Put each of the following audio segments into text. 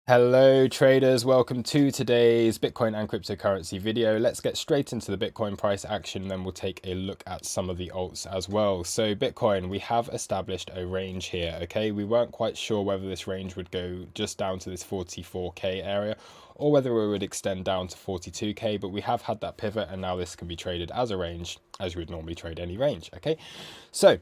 Hello traders, welcome to today's Bitcoin and cryptocurrency video. Let's get straight into the Bitcoin price action, then we'll take a look at some of the alts as well. So Bitcoin, we have established a range here, okay? We weren't quite sure whether this range would go just down to this 44k area or whether it would extend down to 42k, but we have had that pivot and now this can be traded as a range as you would normally trade any range, okay? So,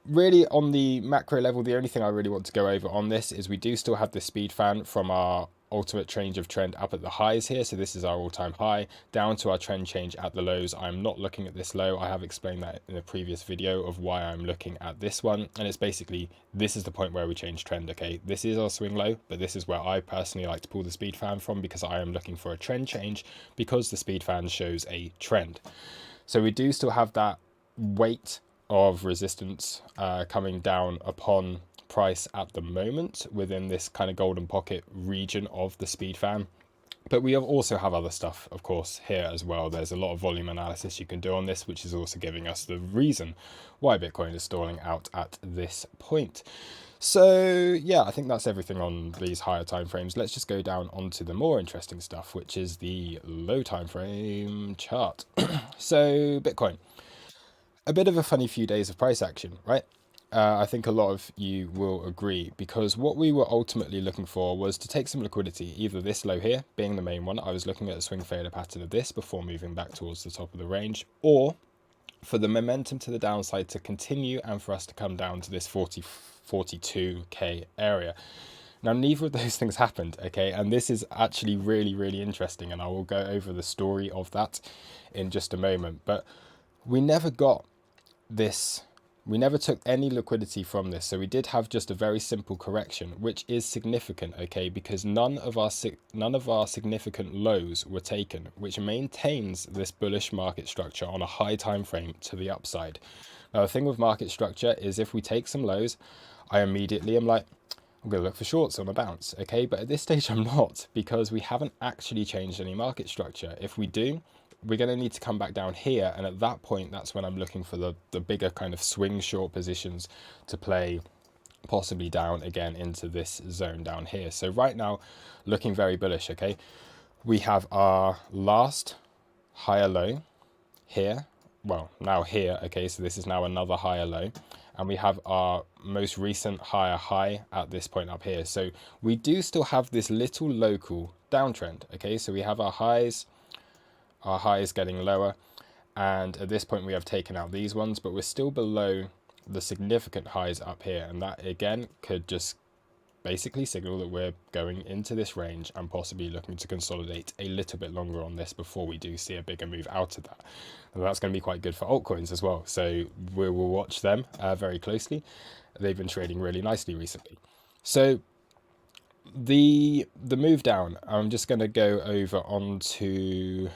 really on the macro level, the only thing I really want to go over on this is we do still have the speed fan from our ultimate change of trend up at the highs here. So this is our all-time high down to our trend change at the lows. I'm not looking at this low. I have explained that in a previous video of why I'm looking at this one. And it's basically, this is the point where we change trend. Okay, this is our swing low, but this is where I personally like to pull the speed fan from because I am looking for a trend change because the speed fan shows a trend. So we do still have that weight of resistance coming down upon price at the moment within this kind of golden pocket region of the speed fan. But we also have other stuff, of course, here as well. There's a lot of volume analysis you can do on this, which is also giving us the reason why Bitcoin is stalling out at this point. So yeah, I think that's everything on these higher time frames. Let's just go down onto the more interesting stuff, which is the low time frame chart. So Bitcoin, a bit of a funny few days of price action, right? I think a lot of you will agree because what we were ultimately looking for was to take some liquidity, either this low here being the main one. I was looking at a swing failure pattern of this before moving back towards the top of the range, or for the momentum to the downside to continue and for us to come down to this 42k area. Now, neither of those things happened, okay? And this is actually really, really interesting, and I will go over the story of that in just a moment. But we never got this, we never took any liquidity from this, so we did have just a very simple correction, which is significant, okay, because none of our significant lows were taken, which maintains this bullish market structure on a high time frame to the upside. Now the thing with market structure is if we take some lows, I immediately am like, I'm going to look for shorts on a bounce, okay? But at this stage I'm not, because we haven't actually changed any market structure. If we do, we're going to need to come back down here, and at that point that's when I'm looking for the bigger kind of swing short positions to play possibly down again into this zone down here. So right now looking very bullish, okay? We have our last higher low here, well now here, okay, so this is now another higher low, and we have our most recent higher high at this point up here. So we do still have this little local downtrend, okay? So we have our highs getting lower, and at this point we have taken out these ones, but we're still below the significant highs up here, and that again could just basically signal that we're going into this range and possibly looking to consolidate a little bit longer on this before we do see a bigger move out of that. And that's going to be quite good for altcoins as well, so we will watch them very closely. They've been trading really nicely recently. So the move down, I'm just going to go over onto,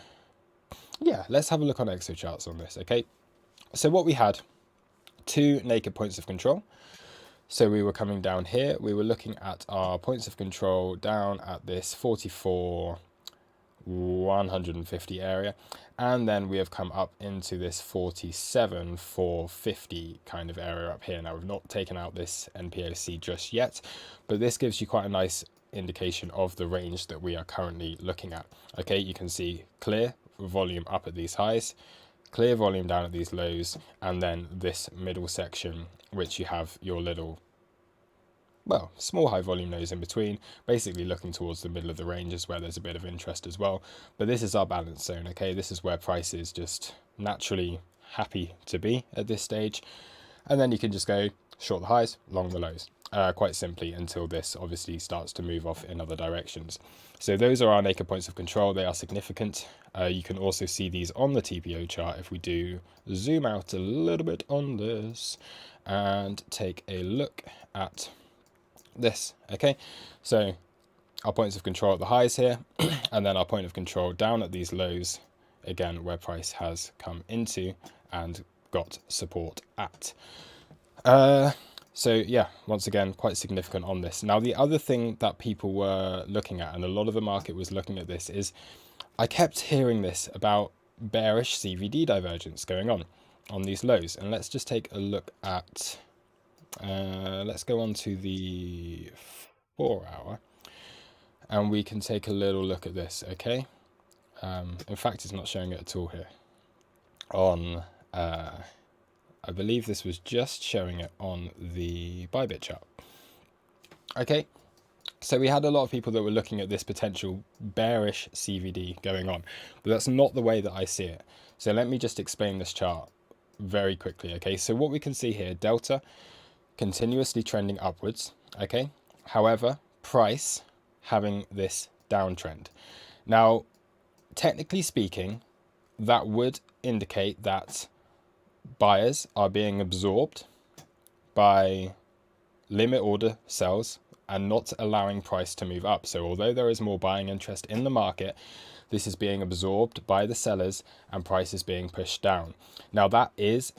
yeah, let's have a look on exo charts on this, okay? So what we had, two naked points of control. So we were coming down here, we were looking at our points of control down at this 44 150 area, and then we have come up into this 47 450 kind of area up here. Now we've not taken out this NPOC just yet, but this gives you quite a nice indication of the range that we are currently looking at. Okay, you can see clear volume up at these highs, clear volume down at these lows, and then this middle section, which you have your little, well, small high volume lows in between, basically looking towards the middle of the range is where there's a bit of interest as well. But this is our balance zone, okay? This is where price is just naturally happy to be at this stage. And then you can just go short the highs, long the lows, quite simply, until this obviously starts to move off in other directions. So those are our naked points of control. They are significant. You can also see these on the TPO chart if we do zoom out a little bit on this and take a look at this, okay? So our points of control at the highs here, and then our point of control down at these lows, again, where price has come into and got support at. So yeah, once again, quite significant on this. Now, the other thing that people were looking at, and a lot of the market was looking at this, is I kept hearing this about bearish CVD divergence going on these lows. And let's just take a look at, let's go on to the 4 hour. and we can take a little look at this, okay? In fact, it's not showing it at all here. On, I believe this was just showing it on the Bybit chart. Okay, so we had a lot of people that were looking at this potential bearish CVD going on, but that's not the way that I see it. So let me just explain this chart very quickly, okay? So what we can see here, delta continuously trending upwards, okay? However, price having this downtrend. Now, technically speaking, that would indicate that buyers are being absorbed by limit order sells and not allowing price to move up. So although there is more buying interest in the market, this is being absorbed by the sellers and price is being pushed down. Now that is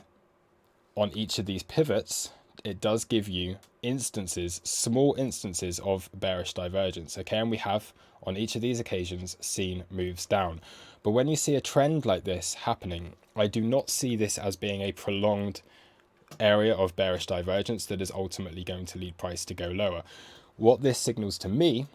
on each of these pivots, it does give you instances, small instances of bearish divergence, okay? And we have on each of these occasions seen moves down. But when you see a trend like this happening, I do not see this as being a prolonged area of bearish divergence that is ultimately going to lead price to go lower. What this signals to me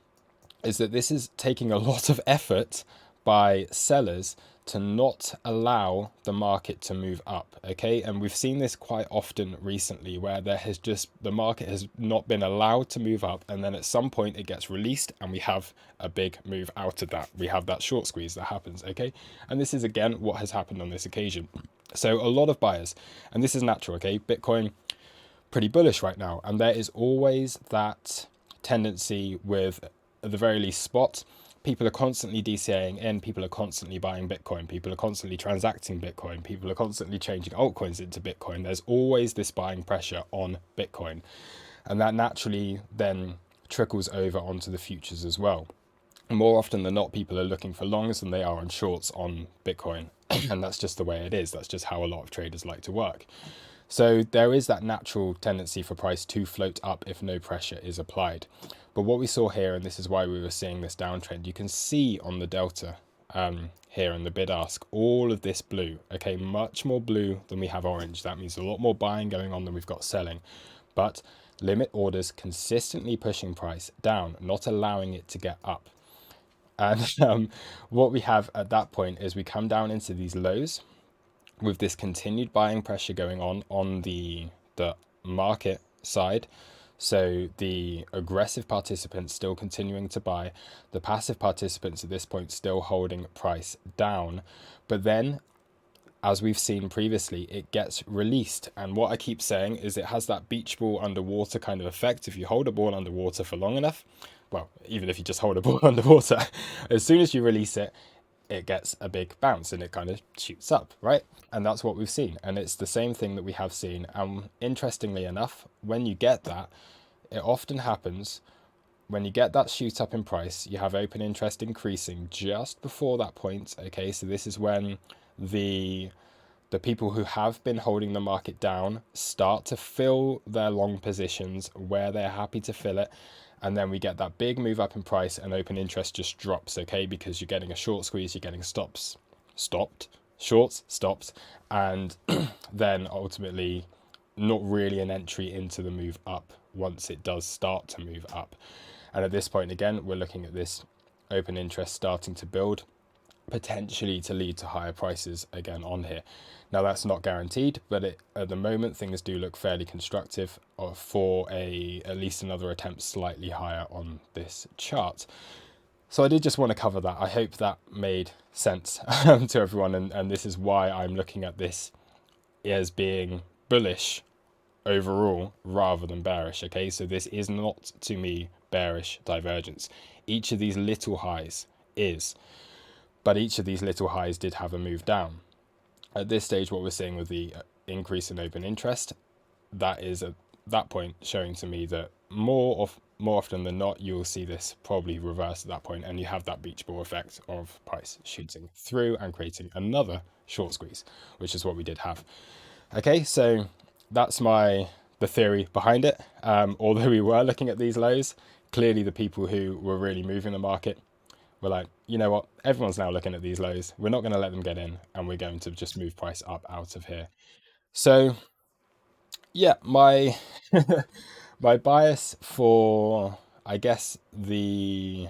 is that this is taking a lot of effort by sellers to not allow the market to move up, okay? And we've seen this quite often recently where the market has not been allowed to move up, and then at some point it gets released and we have a big move out of that. We have that short squeeze that happens, okay? And this is again what has happened on this occasion. So a lot of buyers, and this is natural, okay? Bitcoin pretty bullish right now, and there is always that tendency with, at the very least, spot. People are constantly DCAing in, people are constantly buying Bitcoin, people are constantly transacting Bitcoin, people are constantly changing altcoins into Bitcoin. There's always this buying pressure on Bitcoin, and that naturally then trickles over onto the futures as well. More often than not, people are looking for longs than they are on shorts on Bitcoin, and that's just the way it is. That's just how a lot of traders like to work. So there is that natural tendency for price to float up if no pressure is applied. But what we saw here, and this is why we were seeing this downtrend, you can see on the delta here in the bid ask, all of this blue, okay, much more blue than we have orange. That means a lot more buying going on than we've got selling. But limit orders consistently pushing price down, not allowing it to get up. And what we have at that point is we come down into these lows with this continued buying pressure going on the market side. So the aggressive participants still continuing to buy, the passive participants at this point still holding price down. But then, as we've seen previously, it gets released. And what I keep saying is it has that beach ball underwater kind of effect. If you hold a ball underwater for long enough, well, even if you just hold a ball underwater, as soon as you release it, it gets a big bounce and it kind of shoots up, right? And that's what we've seen. And it's the same thing that we have seen. And interestingly enough, when you get that, it often happens when you get that shoot up in price, you have open interest increasing just before that point, okay? So this is when the people who have been holding the market down start to fill their long positions where they're happy to fill it. And then we get that big move up in price and open interest just drops, okay? Because you're getting a short squeeze, you're getting shorts stopped, and then ultimately not really an entry into the move up once it does start to move up. And at this point, again, we're looking at this open interest starting to build, potentially to lead to higher prices again on here. Now that's not guaranteed, but at the moment things do look fairly constructive for at least another attempt slightly higher on this chart. So I did just want to cover that. I hope that made sense to everyone, and this is why I'm looking at this as being bullish overall rather than bearish, okay? So this is not, to me, bearish divergence. Each of these little highs is, but each of these little highs did have a move down. At this stage, what we're seeing with the increase in open interest, that is at that point showing to me that more often than not, you will see this probably reverse at that point, and you have that beach ball effect of price shooting through and creating another short squeeze, which is what we did have. Okay, so that's the theory behind it. Although we were looking at these lows, clearly the people who were really moving the market were like, you know what, everyone's now looking at these lows. We're not going to let them get in, and we're going to just move price up out of here. So yeah, my my bias for, I guess, the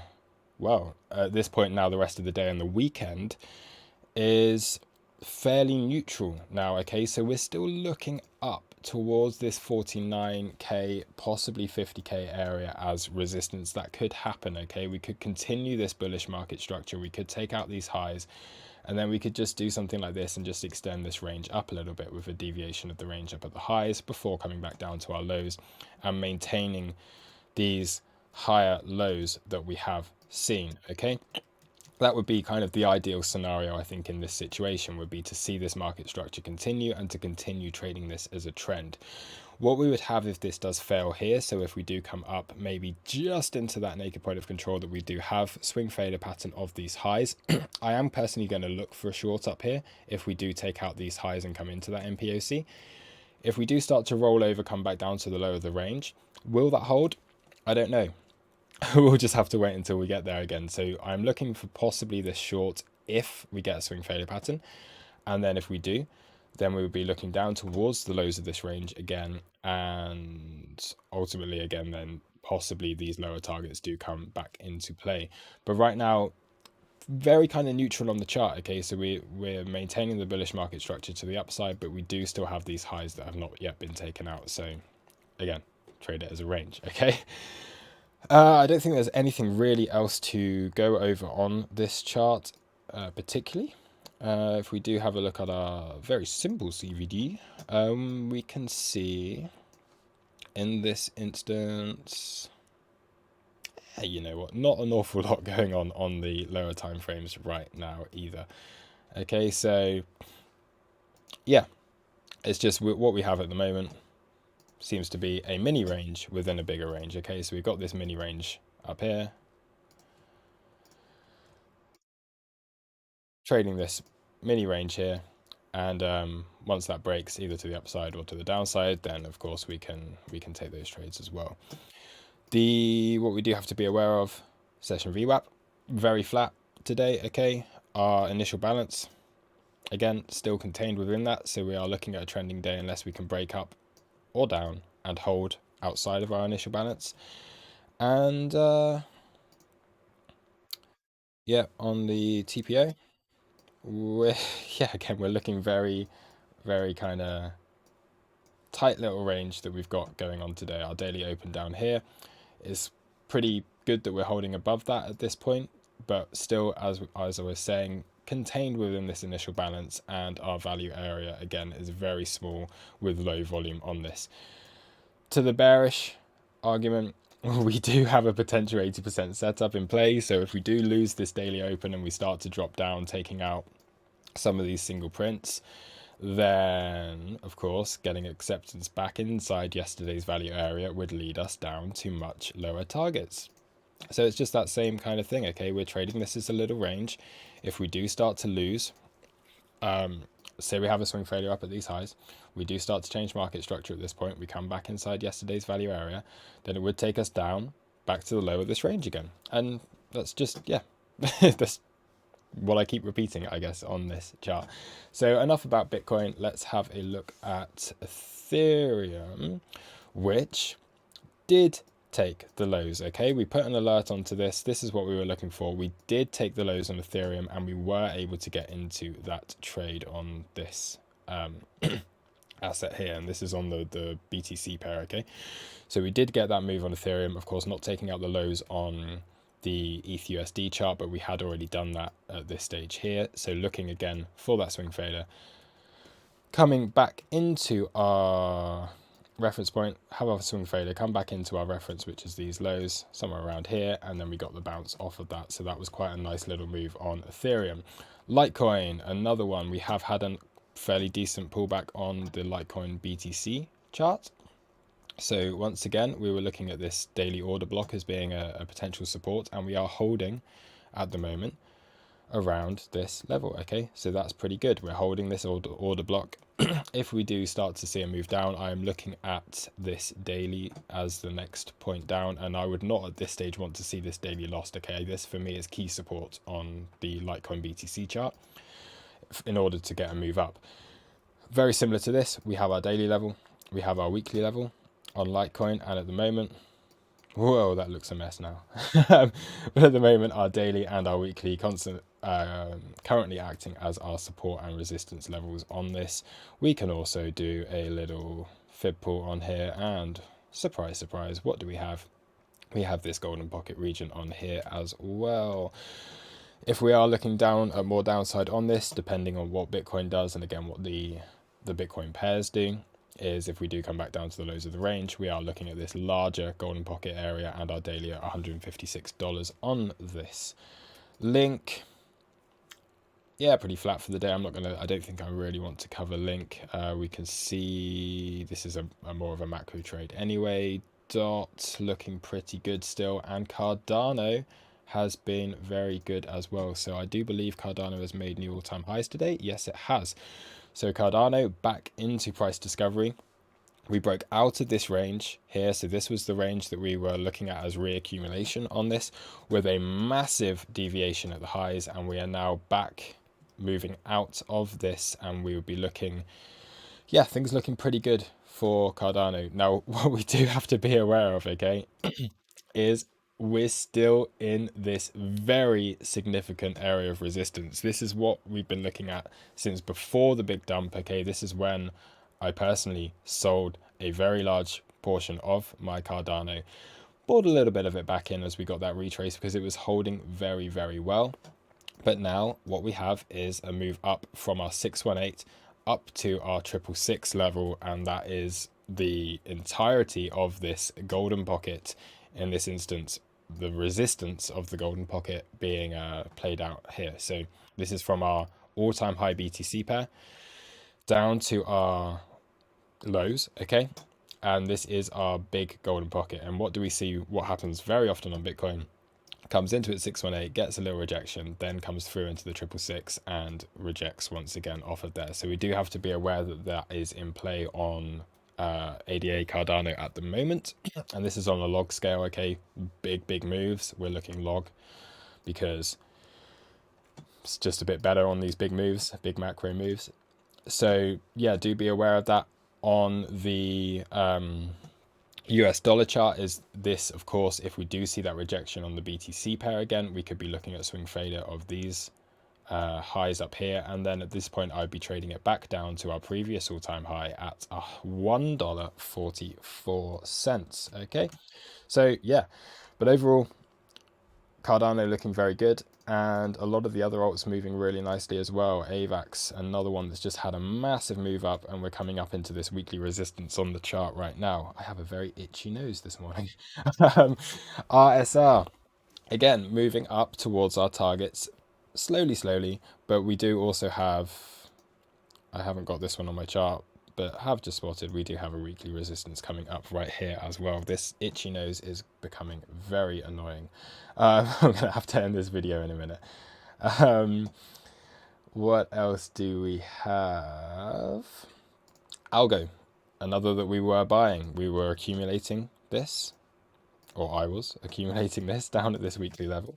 well, at this point now, the rest of the day and the weekend is fairly neutral now. Okay, so we're still looking up towards this 49k, possibly 50k area as resistance. That could happen. Okay, we could continue this bullish market structure, we could take out these highs, and then we could just do something like this and just extend this range up a little bit with a deviation of the range up at the highs before coming back down to our lows and maintaining these higher lows that we have seen. Okay, that would be kind of the ideal scenario, I think, in this situation, would be to see this market structure continue and to continue trading this as a trend. What we would have if this does fail here, so if we do come up maybe just into that naked point of control that we do have, swing failure pattern of these highs, I am personally going to look for a short up here if we do take out these highs and come into that MPOC. If we do start to roll over, come back down to the low of the range, will that hold? I don't know. We'll just have to wait until we get there again. So I'm looking for possibly this short if we get a swing failure pattern. And then if we do, then we would be looking down towards the lows of this range again. And ultimately, again, then possibly these lower targets do come back into play. But right now, very kind of neutral on the chart. Okay, so we're maintaining the bullish market structure to the upside, but we do still have these highs that have not yet been taken out. So again, trade it as a range. Okay. I don't think there's anything really else to go over on this chart, particularly. If we do have a look at our very simple CVD, we can see in this instance, you know what, not an awful lot going on the lower time frames right now either. Okay, so yeah, it's just what we have at the moment. Seems to be a mini range within a bigger range. Okay, so we've got this mini range up here, trading this mini range here, and once that breaks either to the upside or to the downside, then of course we can take those trades as well. What we do have to be aware of, session VWAP, very flat today. Okay, our initial balance, again, still contained within that, so we are looking at a trending day unless we can break up or down and hold outside of our initial balance. And yeah, on the TPO, again, we're looking very kind of tight little range that we've got going on today. Our daily open down here is pretty good that we're holding above that at this point, but still, as I was saying, contained within this initial balance, and our value area again is very small with low volume on this. To the bearish argument, we do have a potential 80% setup in play. So if we do lose this daily open and we start to drop down, taking out some of these single prints, then of course getting acceptance back inside yesterday's value area would lead us down to much lower targets. So it's just that same kind of thing. Okay, we're trading this as a little range. If we do start to lose, say we have a swing failure up at these highs, we do start to change market structure at this point, we come back inside yesterday's value area, then it would take us down back to the low of this range again. And that's just, yeah, that's what I keep repeating, I guess, on this chart. So enough about Bitcoin. Let's have a look at Ethereum, which did take the lows. Okay, we put an alert onto this. This is what we were looking for. We did take the lows on Ethereum, and we were able to get into that trade on this asset here, and this is on the BTC pair. Okay, so we did get that move on Ethereum, of course not taking out the lows on the ETH/USD chart, but we had already done that at this stage here. So looking again for that swing failure, coming back into our reference point, have our swing failure, come back into our reference, which is these lows somewhere around here, and then we got the bounce off of that. So that was quite a nice little move on Ethereum. Litecoin, another one. We have had a fairly decent pullback on the Litecoin BTC chart. So once again, we were looking at this daily order block as being a potential support, and we are holding at the moment around this level. Okay, so that's pretty good. We're holding this order block. If we do start to see a move down, I am looking at this daily as the next point down, and I would not at this stage want to see this daily lost. Okay, this for me is key support on the Litecoin BTC chart in order to get a move up. Very similar to this, we have our daily level, we have our weekly level on Litecoin, and at the moment Whoa, that looks a mess now. But at the moment, our daily and our weekly currently acting as our support and resistance levels on this. We can also do a little fib pull on here, and surprise, surprise, what do we have? We have this golden pocket region on here as well. If we are looking down at more downside on this, depending on what Bitcoin does, and again what the Bitcoin pairs do, is if we do come back down to the lows of the range, we are looking at this larger golden pocket area and our daily at $156 on this link. Yeah, pretty flat for the day. I don't think I really want to cover link. We can see this is a more of a macro trade anyway. Dot looking pretty good still, and Cardano has been very good as well. So I do believe Cardano has made new all-time highs today. Yes, it has. So Cardano back into price discovery. We broke out of this range here. So this was the range that we were looking at as reaccumulation on this, with a massive deviation at the highs, and we are now back moving out of this, and we would be looking, yeah, things looking pretty good for Cardano. Now, what we do have to be aware of, okay, is we're still in this very significant area of resistance. This is what we've been looking at since before the big dump, okay? This is when I personally sold a very large portion of my Cardano, bought a little bit of it back in as we got that retrace because it was holding very, very well. But now what we have is a move up from our 618 up to our 666 level, and that is the entirety of this golden pocket. In this instance, the resistance of the golden pocket being played out here. So this is from our all-time high BTC pair down to our lows, okay? And this is our big golden pocket. And what do we see? What happens very often on Bitcoin? Comes into it 618, gets a little rejection, then comes through into the 666 and rejects once again off of there. So we do have to be aware that that is in play on ADA Cardano at the moment. And this is on a log scale, okay? Big moves. We're looking log because it's just a bit better on these big moves, big macro moves. So yeah, do be aware of that. On the US dollar chart is this, of course, if we do see that rejection on the BTC pair again, we could be looking at swing failure of these highs up here, and then at this point I'd be trading it back down to our previous all-time high at $1.44. Okay, so yeah, but overall Cardano looking very good, and a lot of the other alts moving really nicely as well. AVAX, another one that's just had a massive move up, and we're coming up into this weekly resistance on the chart right now. I have a very itchy nose this morning. RSR, again, moving up towards our targets slowly, but we do also have, I haven't got this one on my chart, but have just spotted we do have a weekly resistance coming up right here as well. This itchy nose is becoming very annoying. I'm going to have to end this video in a minute. What else do we have? Algo, another that we were buying. We were accumulating this, or I was accumulating this down at this weekly level,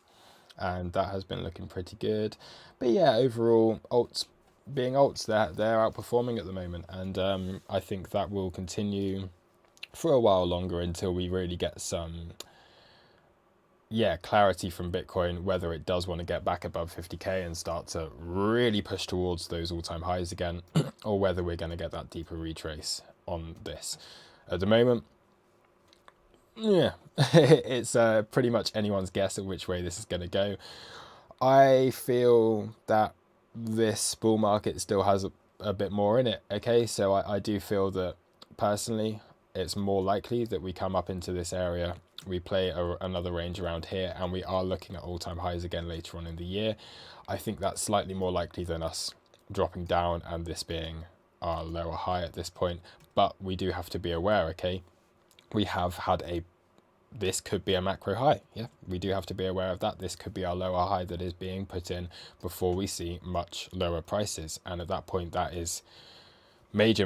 and that has been looking pretty good. But yeah, overall, alts being alts, they're outperforming at the moment, and I think that will continue for a while longer until we really get some clarity from Bitcoin, whether it does want to get back above 50k and start to really push towards those all-time highs again, or whether we're going to get that deeper retrace on this. At the moment, yeah, it's pretty much anyone's guess at which way this is going to go. I feel that this bull market still has a bit more in it, okay? So I do feel that personally it's more likely that we come up into this area, we play another range around here, and we are looking at all-time highs again later on in the year. I think that's slightly more likely than us dropping down and this being our lower high at this point. But we do have to be aware, okay? We have had this could be a macro high. Yeah, we do have to be aware of that. This could be our lower high that is being put in before we see much lower prices. And at that point, that is major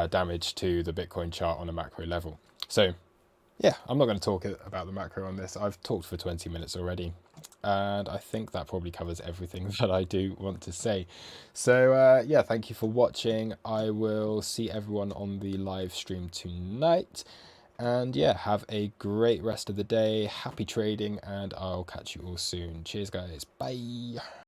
damage to the Bitcoin chart on a macro level. So yeah, I'm not going to talk about the macro on this. I've talked for 20 minutes already, and I think that probably covers everything that I do want to say. So yeah, thank you for watching. I will see everyone on the live stream tonight, And yeah, have a great rest of the day. Happy trading, and I'll catch you all soon. Cheers, guys. Bye.